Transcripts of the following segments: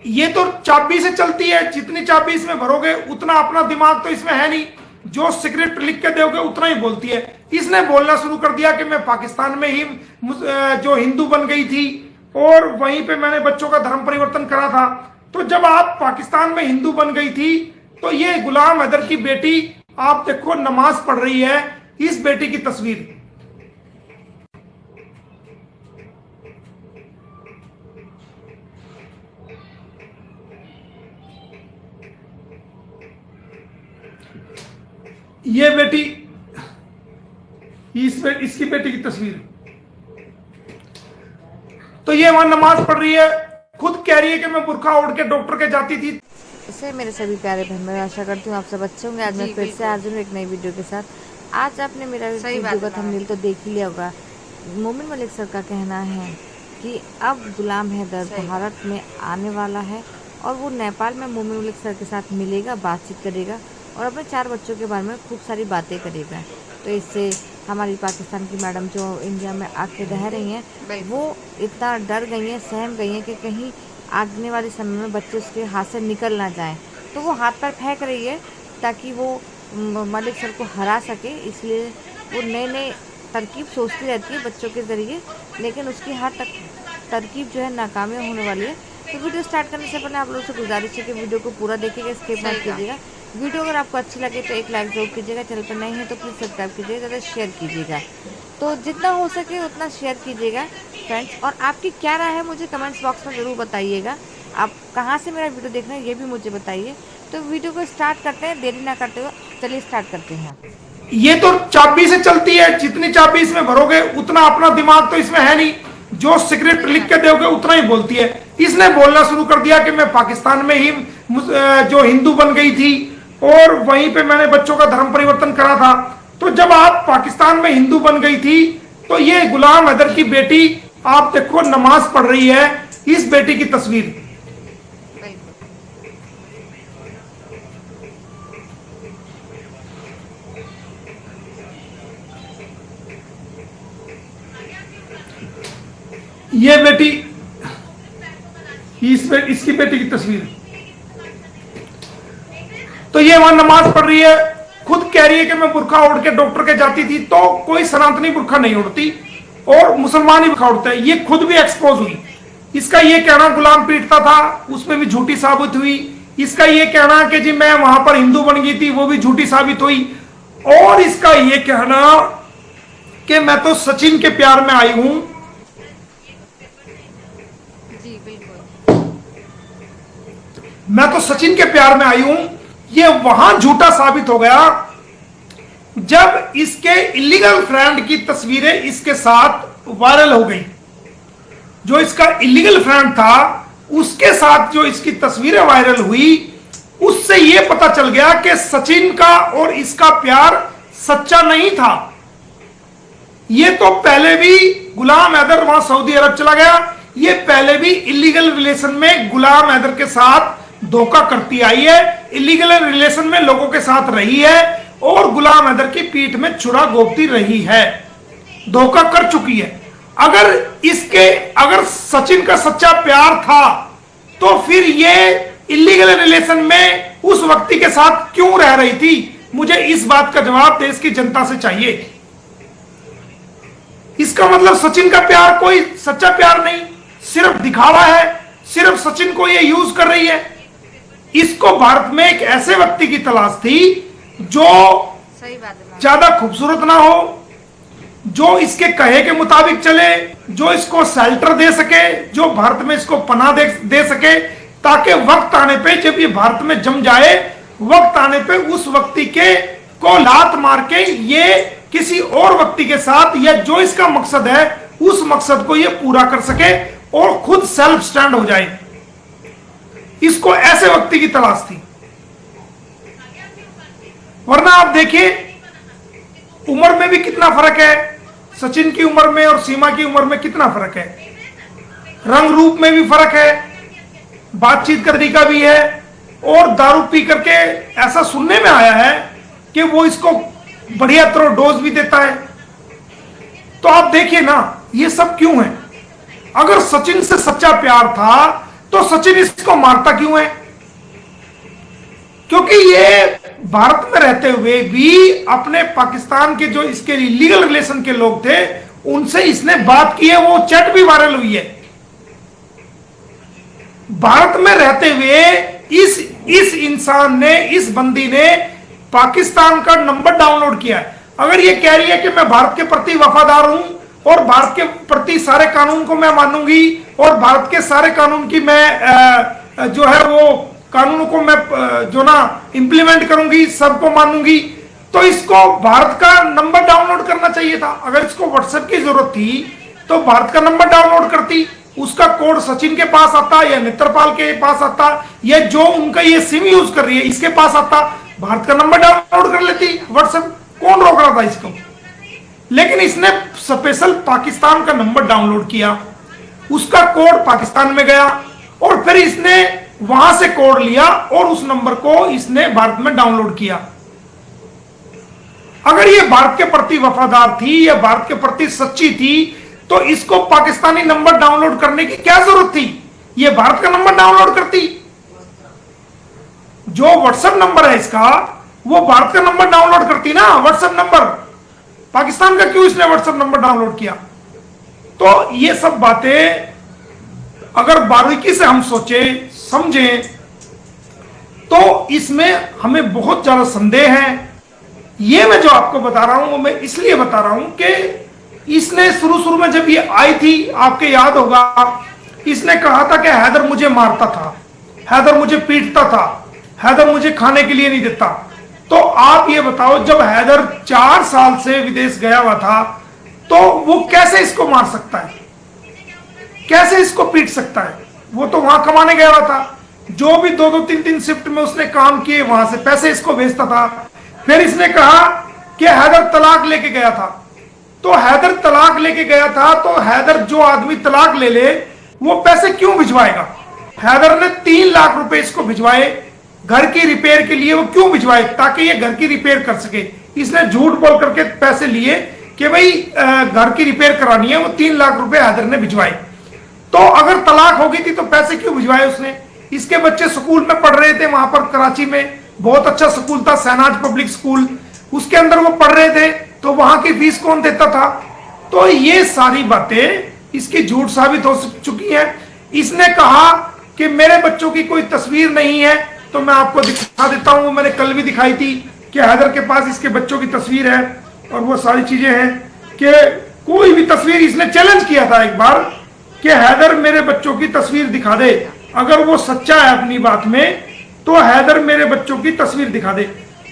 ये तो चाबी से चलती है, जितनी चाबी इसमें भरोगे उतना, अपना दिमाग तो इसमें है नहीं, जो स्क्रिप्ट लिख के दोगे उतना ही बोलती है। इसने बोलना शुरू कर दिया कि मैं पाकिस्तान में ही जो हिंदू बन गई थी और वहीं पे मैंने बच्चों का धर्म परिवर्तन करा था। तो जब आप पाकिस्तान में हिंदू बन गई थी तो ये गुलाम हैदर की बेटी, आप देखो नमाज पढ़ रही है, इस बेटी की तस्वीर। ये बेटी, इसकी बेटी की तस्वीर। तो ये वहां नमाज पढ़ रही है, खुद कह रही है कि मैं बुर्का ओढ़ के डॉक्टर के जाती थी। इसे मेरे सभी प्यारे बहन, मैं आशा करती हूँ आप सब अच्छे होंगे। आज मैं फिर से हाजिर हूँ एक नई वीडियो के साथ। आज आपने मेरा वीडियो का थंबनेल तो देख ही लिया होगा। मोमिन मलिक सर का कहना है कि अब गुलाम हैदर भारत में आने वाला है और वो नेपाल में मोमिन मलिक सर के साथ मिलेगा, बातचीत करेगा और अपने 4 बच्चों के बारे में खूब सारी बातें करेगा। तो इससे हमारी पाकिस्तान की मैडम जो इंडिया में आके रह रही हैं वो इतना डर गई हैं, सहम गई हैं कि कहीं आने वाले समय में बच्चे उसके हाथ से निकल ना जाएं। तो वो हाथ पर फेंक रही है ताकि वो मलिक सर को हरा सके, इसलिए वो नए नए तरकीब सोचती रहती है बच्चों के ज़रिए, लेकिन उसकी हर तरकीब जो है नाकामयाब होने वाली है। तो वीडियो स्टार्ट करने से पहले आप लोगों से गुजारिश है कि वीडियो को पूरा देखिएगा, स्किप मत कीजिएगा। वीडियो अगर आपको अच्छी लगे तो एक लाइक जरूर कीजिएगा, चैनल पर नए हैं तो प्लीज़ सब्सक्राइब कीजिएगा, ज़्यादा शेयर कीजिएगा। तो जितना हो सके उतना शेयर कीजिएगा फ्रेंड्स। और आपकी क्या राय है मुझे कमेंट्स बॉक्स में ज़रूर बताइएगा। आप कहाँ से मेरा वीडियो देख रहे हैं ये भी मुझे बताइए। तो वीडियो को स्टार्ट करते हैं, देरी ना करते हुए चलिए स्टार्ट करते हैं। ये तो चाबी से चलती है, जितनी चाबी इसमें भरोगे उतना, अपना दिमाग तो इसमें है नहीं, जो स्क्रिप्ट लिख के दोगे उतना ही बोलती है। इसने बोलना शुरू कर दिया कि मैं पाकिस्तान में ही जो हिंदू बन गई थी और वहीं पे मैंने बच्चों का धर्म परिवर्तन करा था। तो जब आप पाकिस्तान में हिंदू बन गई थी तो ये गुलाम हैदर की बेटी, आप देखो नमाज पढ़ रही है, इस बेटी की तस्वीर। ये बेटी, इसकी बेटी की तस्वीर। तो ये वहां नमाज पढ़ रही है, खुद कह रही है कि मैं बुर्का ओढ़ के डॉक्टर के जाती थी। तो कोई सनातनी बुर्का नहीं उड़ती और मुसलमान ही बुर्का उड़ते हैं, ये खुद भी एक्सपोज हुई। इसका ये कहना गुलाम पीटता था, उसमें भी झूठी साबित हुई। इसका ये कहना कि जी मैं वहां पर हिंदू बन गई थी, वो भी झूठी साबित हुई। और इसका ये कहना कि मैं तो सचिन के प्यार में आई हूं, मैं तो सचिन के प्यार में आई हूं, ये वहां झूठा साबित हो गया जब इसके इलीगल फ्रेंड की तस्वीरें इसके साथ वायरल हो गई। जो इसका इलीगल फ्रेंड था उसके साथ जो इसकी तस्वीरें वायरल हुई, उससे यह पता चल गया कि सचिन का और इसका प्यार सच्चा नहीं था। ये तो पहले भी गुलाम हैदर वहां सऊदी अरब चला गया, ये पहले भी इलीगल रिलेशन में गुलाम हैदर के साथ धोखा करती आई है, इलीगल रिलेशन में लोगों के साथ रही है और गुलाम हैदर की पीठ में छुरा घोंपती रही है, धोखा कर चुकी है। अगर सचिन का सच्चा प्यार था तो फिर ये इलीगल रिलेशन में उस व्यक्ति के साथ क्यों रह रही थी? मुझे इस बात का जवाब देश की जनता से चाहिए। इसका मतलब सचिन का प्यार कोई सच्चा प्यार नहीं, सिर्फ दिखावा है, सिर्फ सचिन को ये यूज कर रही है। इसको भारत में एक ऐसे व्यक्ति की तलाश थी जो ज्यादा खूबसूरत ना हो, जो इसके कहे के मुताबिक चले, जो इसको शेल्टर दे सके, जो भारत में इसको पनाह दे सके, ताकि वक्त आने पे जब ये भारत में जम जाए, वक्त आने पे उस व्यक्ति के को लात मार के ये किसी और व्यक्ति के साथ, या जो इसका मकसद है उस मकसद को ये पूरा कर सके और खुद सेल्फ स्टैंड हो जाए। इसको ऐसे व्यक्ति की तलाश थी। वरना आप देखिए उम्र में भी कितना फर्क है, सचिन की उम्र में और सीमा की उम्र में कितना फर्क है, रंग रूप में भी फर्क है, बातचीत का तरीका भी है, और दारू पी करके ऐसा सुनने में आया है कि वो इसको बढ़िया तरह डोज भी देता है। तो आप देखिए ना ये सब क्यों है। अगर सचिन से सच्चा प्यार था तो सचिन इसको मारता क्यों है? क्योंकि ये भारत में रहते हुए भी अपने पाकिस्तान के जो इसके इलीगल रिलेशन के लोग थे उनसे इसने बात की है, वो चैट भी वायरल हुई है। भारत में रहते हुए इस इंसान ने, इस बंदी ने पाकिस्तान का नंबर डाउनलोड किया है। अगर ये कह रही है कि मैं भारत के प्रति वफादार हूं और भारत के प्रति सारे कानून को मैं मानूंगी और भारत के सारे कानून की मैं जो है वो कानूनों को मैं जो ना इंप्लीमेंट करूंगी, सबको मानूंगी, तो इसको भारत का नंबर डाउनलोड करना चाहिए था। अगर इसको व्हाट्सएप की जरूरत थी तो भारत का नंबर डाउनलोड करती, उसका कोड सचिन के पास आता या नेत्रपाल के पास आता या जो उनका ये सिम यूज कर रही है इसके पास आता, भारत का नंबर डाउनलोड कर लेती व्हाट्सएप। कौन रोक रहा था इसको? लेकिन इसने स्पेशल पाकिस्तान का नंबर डाउनलोड किया, उसका कोड पाकिस्तान में गया और फिर इसने वहां से कोड लिया और उस नंबर को इसने भारत में डाउनलोड किया। अगर ये भारत के प्रति वफादार थी या भारत के प्रति सच्ची थी तो इसको पाकिस्तानी नंबर डाउनलोड करने की क्या जरूरत थी? ये भारत का नंबर डाउनलोड करती। जो व्हाट्सएप नंबर है इसका वो भारत का नंबर डाउनलोड करती ना, व्हाट्सएप नंबर। पाकिस्तान का क्यों इसने व्हाट्सएप नंबर डाउनलोड किया? तो ये सब बातें अगर बारीकी से हम सोचे समझें तो इसमें हमें बहुत ज्यादा संदेह है। ये मैं जो आपको बता रहा हूं वो मैं इसलिए बता रहा हूं कि इसने शुरू में जब ये आई थी, आपके याद होगा, इसने कहा था कि हैदर मुझे मारता था, हैदर मुझे पीटता था, हैदर मुझे खाने के लिए नहीं देता। तो आप ये बताओ, जब हैदर 4 साल से विदेश गया हुआ था तो वो कैसे इसको मार सकता है, कैसे इसको पीट सकता है? वो तो वहां कमाने गया हुआ था, जो भी 2-2, 3-3 शिफ्ट में उसने काम किए वहां से पैसे इसको भेजता था। फिर इसने कहा कि हैदर तलाक लेके गया था, तो हैदर तलाक लेके गया था तो हैदर जो आदमी तलाक ले ले वो पैसे क्यों भिजवाएगा? हैदर ने 3 लाख रुपए इसको भिजवाए घर की रिपेयर के लिए। वो क्यों भिजवाए? ताकि ये घर की रिपेयर कर सके। इसने झूठ बोल करके पैसे लिए कि भाई घर की रिपेयर करानी है, वो 3 लाख रुपए हैदर ने भिजवाए। तो अगर तलाक हो गई थी तो पैसे क्यों भिजवाए उसने? इसके बच्चे स्कूल में पढ़ रहे थे वहां पर कराची में, बहुत अच्छा स्कूल था, सहनाज पब्लिक स्कूल, उसके अंदर वो पढ़ रहे थे, तो वहां की फीस कौन देता था? तो ये सारी बातें इसकी झूठ साबित हो चुकी हैं। इसने कहा कि मेरे बच्चों की कोई तस्वीर नहीं है, तो मैं आपको दिखा देता हूं, मैंने कल भी दिखाई थी कि हैदर के पास इसके बच्चों की तस्वीर है और वो सारी चीजें हैं कि कोई भी तस्वीर, इसने चैलेंज किया था एक बार कि हैदर मेरे बच्चों की तस्वीर दिखा दे, अगर वो सच्चा है अपनी बात में तो हैदर मेरे बच्चों की तस्वीर दिखा दे।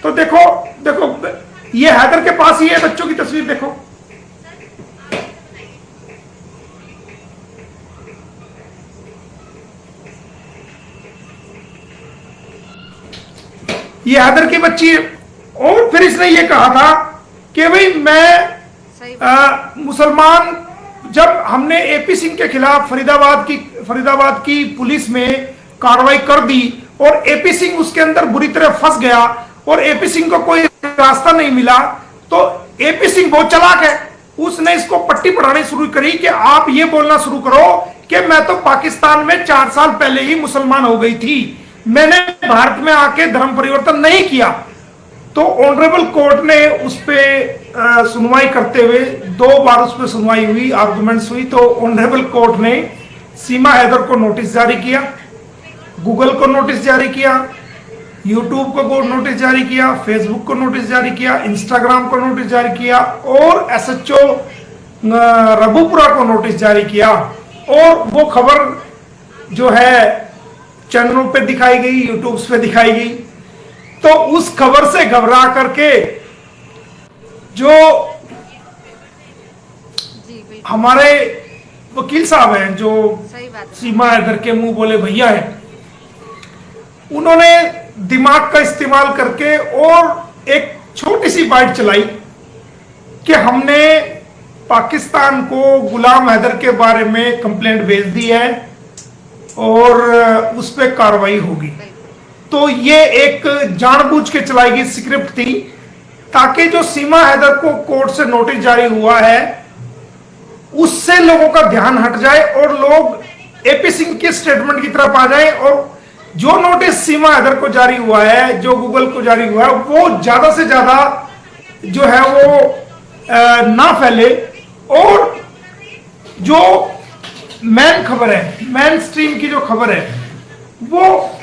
तो देखो ये हैदर के पास ही है बच्चों की तस्वीर, देखो ये हैदर की बच्ची है। और फिर इसने ये कहा था कि भाई मैं मुसलमान, जब हमने एपी सिंह के खिलाफ फरीदाबाद की पुलिस में कार्रवाई कर दी और एपी सिंह उसके अंदर बुरी तरह फंस गया और एपी सिंह को कोई रास्ता नहीं मिला, तो एपी सिंह बहुत चालाक है, उसने इसको पट्टी पढ़ानी शुरू करी कि आप ये बोलना शुरू करो कि मैं तो पाकिस्तान में 4 साल पहले ही मुसलमान हो गई थी, मैंने भारत में आके धर्म परिवर्तन नहीं किया। तो ऑनरेबल कोर्ट ने उस पर सुनवाई करते हुए 2 बार उस पर सुनवाई हुई, आर्गुमेंट्स हुई, तो ऑनरेबल कोर्ट ने सीमा हैदर को नोटिस जारी किया, गूगल को नोटिस जारी किया, यूट्यूब को नोटिस जारी किया, फेसबुक को नोटिस जारी किया, इंस्टाग्राम को नोटिस जारी किया और एसएचओ रबुपुरा को नोटिस जारी किया। और वो खबर जो है चैनलों पे दिखाई गई, यूट्यूब पे दिखाई गई। तो उस खबर से घबरा करके जो हमारे वकील साहब हैं, जो सीमा हैदर के मुंह बोले भैया हैं, उन्होंने दिमाग का इस्तेमाल करके और एक छोटी सी बाइट चलाई कि हमने पाकिस्तान को गुलाम हैदर के बारे में कंप्लेंट भेज दी है और उस पर कार्रवाई होगी। तो ये एक जानबूझ के चलाई गई स्क्रिप्ट थी ताकि जो सीमा हैदर को कोर्ट से नोटिस जारी हुआ है उससे लोगों का ध्यान हट जाए और लोग एपी सिंह के स्टेटमेंट की तरफ आ जाए और जो नोटिस सीमा हैदर को जारी हुआ है, जो गूगल को जारी हुआ है, वो ज्यादा से ज्यादा जो है वो ना फैले और जो मेन खबर है, मेन स्ट्रीम की जो खबर है, वो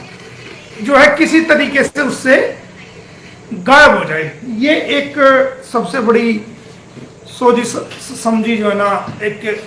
जो है किसी तरीके से उससे गायब हो जाए। ये एक सबसे बड़ी सोची समझी जो है ना एक